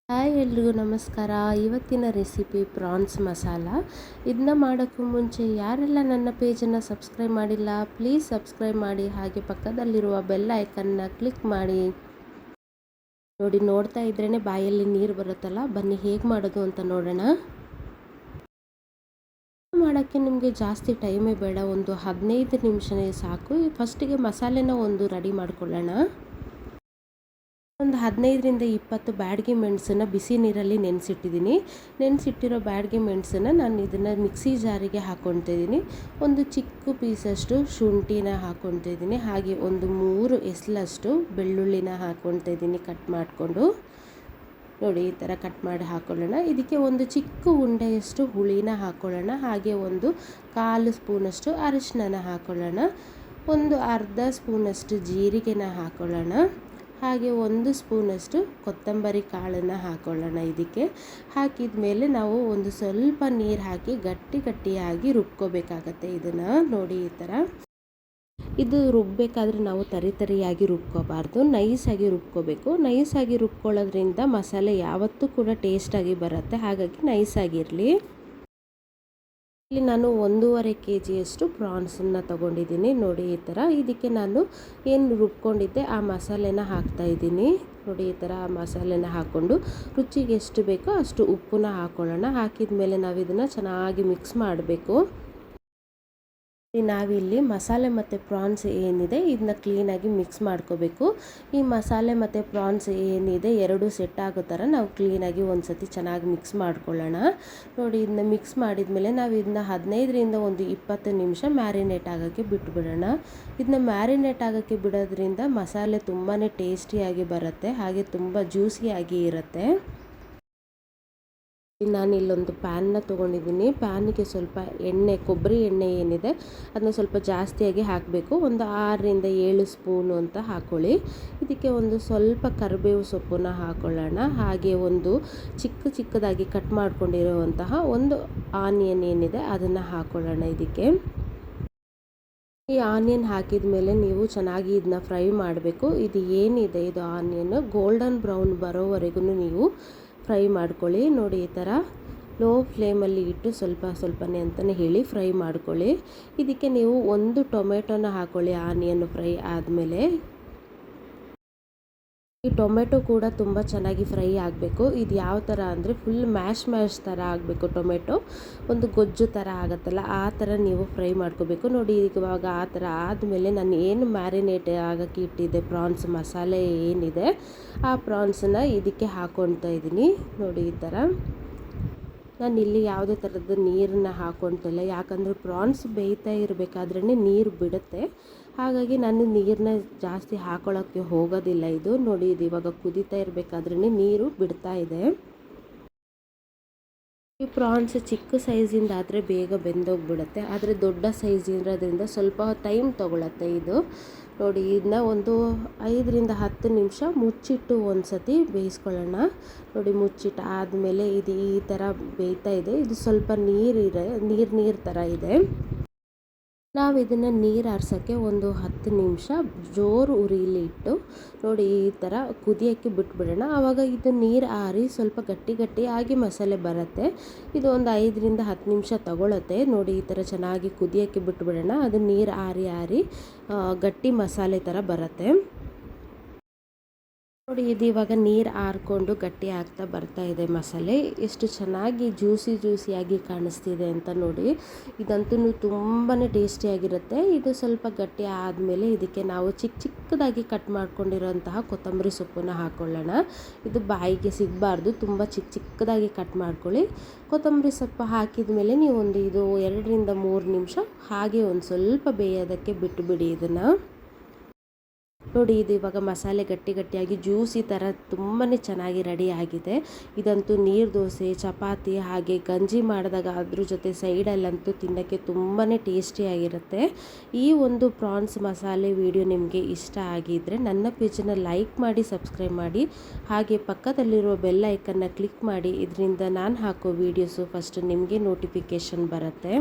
Hi ಎಲ್ರಿಗೂ ನಮಸ್ಕಾರ. ಇವತ್ತಿನ ರೆಸಿಪಿ ಪ್ರಾನ್ಸ್ ಮಸಾಲ. ಇದನ್ನ ಮಾಡೋಕ್ಕೂ ಮುಂಚೆ ಯಾರೆಲ್ಲ ನನ್ನ ಪೇಜನ್ನು ಸಬ್ಸ್ಕ್ರೈಬ್ ಮಾಡಿಲ್ಲ ಪ್ಲೀಸ್ ಸಬ್ಸ್ಕ್ರೈಬ್ ಮಾಡಿ, ಹಾಗೆ ಪಕ್ಕದಲ್ಲಿರುವ ಬೆಲ್ ಐಕನ್ನ ಕ್ಲಿಕ್ ಮಾಡಿ. ನೋಡಿ, ನೋಡ್ತಾ ಇದ್ರೇ ಬಾಯಲ್ಲಿ ನೀರು ಬರುತ್ತಲ್ಲ. ಬನ್ನಿ ಹೇಗೆ ಮಾಡೋದು ಅಂತ ನೋಡೋಣ. ಮಾಡೋಕ್ಕೆ ನಿಮಗೆ ಜಾಸ್ತಿ ಟೈಮೇ ಬೇಡ, ಒಂದು 15 ನಿಮಿಷನೇ ಸಾಕು. ಫಸ್ಟಿಗೆ ಮಸಾಲೆನ ರೆಡಿ ಮಾಡ್ಕೊಳ್ಳೋಣ. ಒಂದು 15ರಿಂದ 20 ಬ್ಯಾಡಗಿ ಮೆಣಸನ್ನು ಬಿಸಿ ನೀರಲ್ಲಿ ನೆನೆಸಿಟ್ಟಿರೋ ಬ್ಯಾಡಗಿ ಮೆಣಸನ್ನು ನಾನು ಇದನ್ನು ಮಿಕ್ಸಿ ಜಾರಿಗೆ ಹಾಕ್ಕೊಳ್ತಿದ್ದೀನಿ. ಒಂದು ಚಿಕ್ಕ ಪೀಸಷ್ಟು ಶುಂಠಿನ ಹಾಕ್ಕೊಳ್ತಿದ್ದೀನಿ, ಹಾಗೆ ಒಂದು 3 ಎಸಲಷ್ಟು ಬೆಳ್ಳುಳ್ಳಿನ ಹಾಕ್ಕೊಳ್ತಿದ್ದೀನಿ ಕಟ್ ಮಾಡಿಕೊಂಡು. ನೋಡಿ, ಈ ಥರ ಕಟ್ ಮಾಡಿ ಹಾಕ್ಕೊಳ್ಳೋಣ. ಇದಕ್ಕೆ ಒಂದು ಚಿಕ್ಕ ಉಂಡೆಯಷ್ಟು ಹುಳಿನ ಹಾಕ್ಕೊಳ್ಳೋಣ, ಹಾಗೆ ಒಂದು 1/4 ಸ್ಪೂನಷ್ಟು ಅರಿಶಿನ ಹಾಕ್ಕೊಳ್ಳೋಣ, ಒಂದು ಅರ್ಧ ಸ್ಪೂನಷ್ಟು ಜೀರಿಗೆನ ಹಾಕ್ಕೊಳ್ಳೋಣ, ಹಾಗೆ 1 ಸ್ಪೂನಷ್ಟು ಕೊತ್ತಂಬರಿ ಕಾಳನ್ನು ಹಾಕ್ಕೊಳ್ಳೋಣ. ಇದಕ್ಕೆ ಹಾಕಿದ ಮೇಲೆ ನಾವು ಒಂದು ಸ್ವಲ್ಪ ನೀರು ಹಾಕಿ ಗಟ್ಟಿಯಾಗಿ ರುಬ್ಕೋಬೇಕಾಗತ್ತೆ ಇದನ್ನು. ನೋಡಿ, ಈ ಥರ ಇದು ರುಬ್ಬಬೇಕಾದ್ರೆ ನಾವು ತರಿಯಾಗಿ ರುಬ್ಕೋಬಾರ್ದು, ನೈಸಾಗಿ ರುಬ್ಕೋಬೇಕು. ನೈಸಾಗಿ ರುಬ್ಕೊಳ್ಳೋದ್ರಿಂದ ಮಸಾಲೆ ಯಾವತ್ತೂ ಕೂಡ ಟೇಸ್ಟಾಗಿ ಬರುತ್ತೆ, ಹಾಗಾಗಿ ನೈಸಾಗಿರಲಿ. ಇಲ್ಲಿ ನಾನು 1.5 kgಯಷ್ಟು ಪ್ರಾನ್ಸನ್ನು ತೊಗೊಂಡಿದ್ದೀನಿ. ನೋಡಿ, ಈ ಥರ ಇದಕ್ಕೆ ನಾನು ಏನು ರುಬ್ಕೊಂಡಿದ್ದೆ ಆ ಮಸಾಲೆನ ಹಾಕ್ತಾಯಿದ್ದೀನಿ. ನೋಡಿ, ಈ ಥರ ಮಸಾಲೆನ ಹಾಕ್ಕೊಂಡು ರುಚಿಗೆ ಎಷ್ಟು ಬೇಕೋ ಅಷ್ಟು ಉಪ್ಪನ್ನ ಹಾಕ್ಕೊಳ್ಳೋಣ. ಹಾಕಿದ ಮೇಲೆ ನಾವು ಇದನ್ನು ಚೆನ್ನಾಗಿ ಮಿಕ್ಸ್ ಮಾಡಬೇಕು. ನಾವಿಲ್ಲಿ ಮಸಾಲೆ ಮತ್ತು ಪ್ರಾನ್ಸ್ ಏನಿದೆ ಇದನ್ನ ಕ್ಲೀನಾಗಿ ಮಿಕ್ಸ್ ಮಾಡ್ಕೋಬೇಕು. ಈ ಮಸಾಲೆ ಮತ್ತು ಪ್ರಾನ್ಸ್ ಏನಿದೆ ಎರಡೂ ಸೆಟ್ ಆಗೋ ಥರ ನಾವು ಕ್ಲೀನಾಗಿ ಒಂದು ಸತಿ ಚೆನ್ನಾಗಿ ಮಿಕ್ಸ್ ಮಾಡ್ಕೊಳ್ಳೋಣ. ನೋಡಿ, ಇದನ್ನ ಮಿಕ್ಸ್ ಮಾಡಿದ ಮೇಲೆ ನಾವು ಇದನ್ನ 15ರಿಂದ 20 ನಿಮಿಷ ಮ್ಯಾರಿನೇಟ್ ಆಗೋಕ್ಕೆ ಬಿಟ್ಬಿಡೋಣ. ಇದನ್ನ ಮ್ಯಾರಿನೇಟ್ ಆಗೋಕ್ಕೆ ಬಿಡೋದ್ರಿಂದ ಮಸಾಲೆ ತುಂಬಾ ಟೇಸ್ಟಿಯಾಗಿ ಬರುತ್ತೆ, ಹಾಗೆ ತುಂಬ ಜ್ಯೂಸಿಯಾಗಿ ಇರುತ್ತೆ. ನಾನು ಇಲ್ಲೊಂದು ಪ್ಯಾನ್ನ ತೊಗೊಂಡಿದ್ದೀನಿ. ಪ್ಯಾನಿಗೆ ಸ್ವಲ್ಪ ಕೊಬ್ಬರಿ ಎಣ್ಣೆ ಏನಿದೆ ಅದನ್ನ ಸ್ವಲ್ಪ ಜಾಸ್ತಿಯಾಗಿ ಹಾಕಬೇಕು. ಒಂದು 6ರಿಂದ 7 ಸ್ಪೂನು ಅಂತ ಹಾಕ್ಕೊಳ್ಳಿ. ಇದಕ್ಕೆ ಒಂದು ಸ್ವಲ್ಪ ಕರಿಬೇವು ಸೊಪ್ಪನ್ನು ಹಾಕ್ಕೊಳ್ಳೋಣ, ಹಾಗೆ ಒಂದು ಚಿಕ್ಕದಾಗಿ ಕಟ್ ಮಾಡ್ಕೊಂಡಿರುವಂತಹ ಒಂದು ಆನಿಯನ್ ಏನಿದೆ ಅದನ್ನು ಹಾಕ್ಕೊಳ್ಳೋಣ. ಇದಕ್ಕೆ ಈ ಆನಿಯನ್ ಹಾಕಿದ ಮೇಲೆ ನೀವು ಚೆನ್ನಾಗಿ ಇದನ್ನ ಫ್ರೈ ಮಾಡಬೇಕು. ಇದು ಏನಿದೆ ಇದು ಆನಿಯನ್ ಗೋಲ್ಡನ್ ಬ್ರೌನ್ ಬರೋವರೆಗೂ ನೀವು ಫ್ರೈ ಮಾಡ್ಕೊಳ್ಳಿ. ನೋಡಿ, ಈ ಥರ ಲೋ ಫ್ಲೇಮಲ್ಲಿ ಇಟ್ಟು ಸ್ವಲ್ಪನೇ ಅಂತಲೇ ಹೇಳಿ ಫ್ರೈ ಮಾಡ್ಕೊಳ್ಳಿ. ಇದಕ್ಕೆ ನೀವು ಒಂದು ಟೊಮೆಟೊನ ಹಾಕ್ಕೊಳ್ಳಿ. ಆನಿಯನ್ ಫ್ರೈ ಆದಮೇಲೆ ಈ ಟೊಮೆಟೊ ಕೂಡ ತುಂಬ ಚೆನ್ನಾಗಿ ಫ್ರೈ ಆಗಬೇಕು. ಇದು ಯಾವ ಥರ ಅಂದರೆ ಫುಲ್ ಮ್ಯಾಶ್ ಥರ ಆಗಬೇಕು. ಟೊಮೆಟೊ ಒಂದು ಗೊಜ್ಜು ಥರ ಆಗುತ್ತಲ್ಲ, ಆ ಥರ ನೀವು ಫ್ರೈ ಮಾಡ್ಕೋಬೇಕು. ನೋಡಿ, ಇವಾಗ ಆ ಥರ ಆದಮೇಲೆ ನಾನು ಏನು ಮ್ಯಾರಿನೇಟ್ ಆಗೋಕ್ಕೆ ಇಟ್ಟಿದ್ದೆ ಪ್ರಾನ್ಸ್ ಮಸಾಲೆ ಏನಿದೆ ಆ ಪ್ರಾನ್ಸನ್ನ ಇದಕ್ಕೆ ಹಾಕ್ಕೊಳ್ತಾ ಇದ್ದೀನಿ. ನೋಡಿ, ಈ ಥರ ನಾನು ಇಲ್ಲಿ ಯಾವುದೇ ಥರದ ನೀರನ್ನ ಹಾಕ್ಕೊಳ್ತಿಲ್ಲ, ಯಾಕಂದರೆ ಪ್ರಾನ್ಸ್ ಬೇಯ್ತಾ ಇರಬೇಕಾದ್ರೇ ನೀರು ಬಿಡುತ್ತೆ, ಹಾಗಾಗಿ ನಾನು ನೀರನ್ನ ಜಾಸ್ತಿ ಹಾಕೊಳ್ಳೋಕ್ಕೆ ಹೋಗೋದಿಲ್ಲ. ಇದು ನೋಡಿ, ಇದು ಇವಾಗ ಕುದೀತಾ ಇರಬೇಕಾದ್ರೇ ನೀರು ಬಿಡ್ತಾ ಇದೆ. ಈ ಪ್ರಾನ್ಸ್ ಚಿಕ್ಕ ಸೈಜಿಂದ ಆದರೆ ಬೇಗ ಬೆಂದೋಗ್ಬಿಡುತ್ತೆ, ಆದರೆ ದೊಡ್ಡ ಸೈಜ್ ಇರೋದ್ರಿಂದ ಸ್ವಲ್ಪ ಟೈಮ್ ತೊಗೊಳತ್ತೆ ಇದು. ನೋಡಿ, ಇದನ್ನ ಒಂದು 5ರಿಂದ 10 ನಿಮಿಷ ಮುಚ್ಚಿಟ್ಟು ಒಂದು ಸತಿ ಬೇಯಿಸ್ಕೊಳ್ಳೋಣ. ನೋಡಿ, ಮುಚ್ಚಿಟ್ಟು ಆದಮೇಲೆ ಇದು ಈ ಥರ ಬೇಯ್ತಾ ಇದೆ. ಇದು ಸ್ವಲ್ಪ ನೀರು ಥರ ಇದೆ. ನಾವು ಇದನ್ನು ನೀರು ಆರ್ಸೋಕ್ಕೆ ಒಂದು 10 ನಿಮಿಷ ಜೋರು ಉರಿಲಿ ಇಟ್ಟು ನೋಡಿ ಈ ಥರ ಕುದಿಯೋಕ್ಕೆ ಬಿಟ್ಬಿಡೋಣ. ಆವಾಗ ಇದು ನೀರು ಆರಿ ಸ್ವಲ್ಪ ಗಟ್ಟಿಯಾಗಿ ಮಸಾಲೆ ಬರುತ್ತೆ. ಇದು ಒಂದು 5ರಿಂದ 10 ನಿಮಿಷ ತಗೊಳುತ್ತೆ. ನೋಡಿ, ಈ ಥರ ಚೆನ್ನಾಗಿ ಕುದಿಯೋಕ್ಕೆ ಬಿಟ್ಬಿಡೋಣ. ಅದು ನೀರು ಆರಿ ಗಟ್ಟಿ ಮಸಾಲೆ ಥರ ಬರುತ್ತೆ. ನೋಡಿ, ಇದು ಇವಾಗ ನೀರು ಆರಿಕೊಂಡು ಗಟ್ಟಿ ಆಗ್ತಾ ಬರ್ತಾ ಇದೆ ಮಸಾಲೆ. ಎಷ್ಟು ಚೆನ್ನಾಗಿ ಜ್ಯೂಸಿಯಾಗಿ ಕಾಣಿಸ್ತಿದೆ ಅಂತ ನೋಡಿ. ಇದಂತೂ ತುಂಬಾ ಟೇಸ್ಟಿಯಾಗಿರುತ್ತೆ. ಇದು ಸ್ವಲ್ಪ ಗಟ್ಟಿ ಆದಮೇಲೆ ಇದಕ್ಕೆ ನಾವು ಚಿಕ್ಕದಾಗಿ ಕಟ್ ಮಾಡ್ಕೊಂಡಿರೋಂತಹ ಕೊತ್ತಂಬರಿ ಸೊಪ್ಪನ್ನು ಹಾಕ್ಕೊಳ್ಳೋಣ. ಇದು ಬಾಯಿಗೆ ಸಿಗಬಾರ್ದು, ತುಂಬ ಚಿಕ್ಕದಾಗಿ ಕಟ್ ಮಾಡ್ಕೊಳ್ಳಿ. ಕೊತ್ತಂಬರಿ ಸೊಪ್ಪು ಹಾಕಿದ ಮೇಲೆ ನೀವು ಇದು 2ರಿಂದ 3 ನಿಮಿಷ ಹಾಗೆ ಒಂದು ಸ್ವಲ್ಪ ಬೇಯೋದಕ್ಕೆ ಬಿಟ್ಟುಬಿಡಿ ಇದನ್ನು. ನೋಡಿ, ಇದು ಇವಾಗ ಮಸಾಲೆ ಗಟ್ಟಿಯಾಗಿ ಜ್ಯೂಸಿ ಥರ ತುಂಬಾ ಚೆನ್ನಾಗಿ ರೆಡಿ ಆಗಿದೆ. ಇದಂತೂ ನೀರು ದೋಸೆ, ಚಪಾತಿ ಹಾಗೆ ಗಂಜಿ ಮಾಡಿದಾಗ ಅದ್ರ ಜೊತೆ ಸೈಡಲ್ಲಂತೂ ತಿನ್ನೋಕ್ಕೆ ತುಂಬಾ ಟೇಸ್ಟಿಯಾಗಿರುತ್ತೆ. ಈ ಒಂದು ಪ್ರಾನ್ಸ್ ಮಸಾಲೆ ವಿಡಿಯೋ ನಿಮಗೆ ಇಷ್ಟ ಆಗಿದ್ದರೆ ನನ್ನ ಪೇಜನ್ನು ಲೈಕ್ ಮಾಡಿ, ಸಬ್ಸ್ಕ್ರೈಬ್ ಮಾಡಿ, ಹಾಗೆ ಪಕ್ಕದಲ್ಲಿರುವ ಬೆಲ್ ಐಕನ್ನ ಕ್ಲಿಕ್ ಮಾಡಿ. ಇದರಿಂದ ನಾನು ಹಾಕೋ ವೀಡಿಯೋಸು ಫಸ್ಟ್ ನಿಮಗೆ ನೋಟಿಫಿಕೇಷನ್ ಬರುತ್ತೆ.